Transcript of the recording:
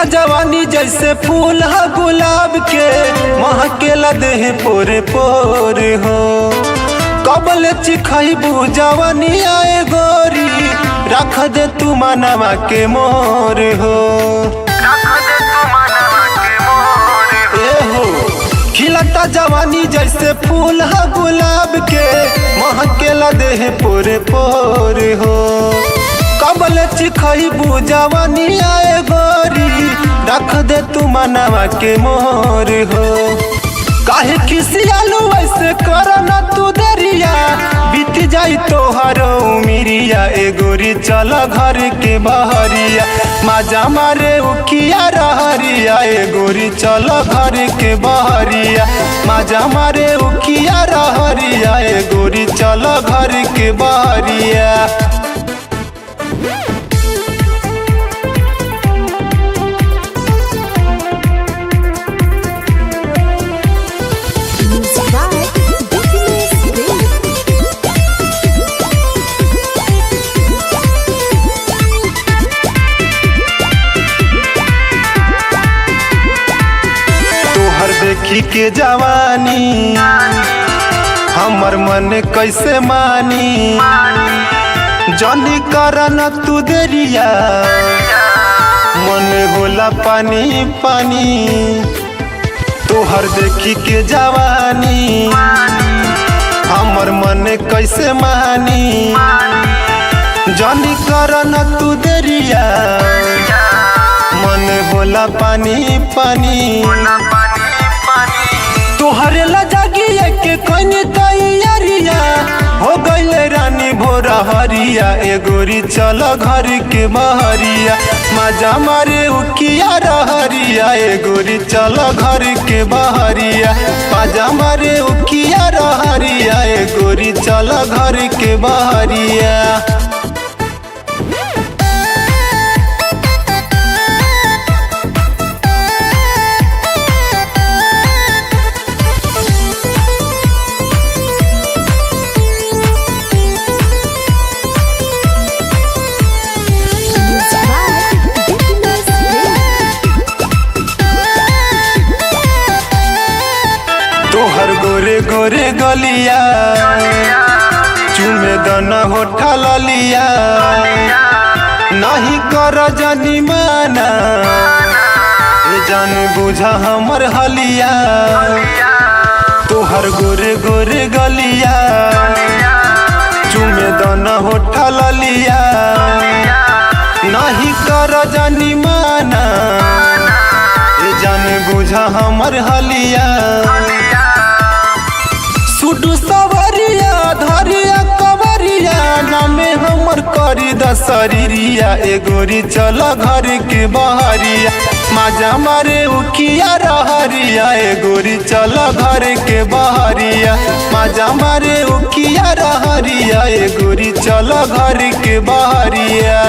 खिलता जवानी जैसे फूल है गुलाब के, महकेला देह पोरे पोरे हो। कबल चिखैबू जवानी आए गोरी, रख दे तू मनवा के मोर हो। खिलता जवानी जैसे फूल है गुलाब के, महकेला देह पोरे पोरे हो। कबल चिखैबू जवानी आए गोरी, रख दे तू मनवा के मोर हो। काहे खिसियालू ऐसे करना तू दरिया, बीत जाई तोहर उमिरिया। ए गोरी चल घर के बहरिया, माजा मारे उखिया रहरिया। ए गोरी चल घर के बहरिया, माजा मारे उखिया रहरिया। ए गोरी चल घर के बहरिया। देखी के जवानी हमर मन कैसे मानी, जानी करन तू देरिया, मन होला पानी पानी। तोहर देखी के जवानी हमर मन कैसे मानी, जानी करन तू देरिया, मन होला पानी पानी। तोहरे लजागिए के कनी तैयारिया, हो गइल रानी भोरा हरिया। ए गोरी चल घर के बहरिया, माजा मारे उखिया रहरिया। ए गोरी चल घर के बहरिया, माजा मारे उखिया रहरिया। ए गोरी चल घर के बहरिया। तोहर गोरे गोरे गलिया, चुमे दना होठा ललिया। नहीं कर जानी माना, जान बुझा हमर हलिया। तोहर गोरे गोरे गलिया, चुमे दना होठा ललिया। नहीं कर जानी माना, जान बुझा हमर हलिया। सुडू सवरिया धरिया कवरिया, नामे हमर करी दशरिया। ए गोरी चल घर के बहरिया, माजा मारे उखिया रहरिया। ए गोरी चल घर के बहरिया, माजा मारे उखिया रहरिया। ए गोरी चल घर के बहरिया।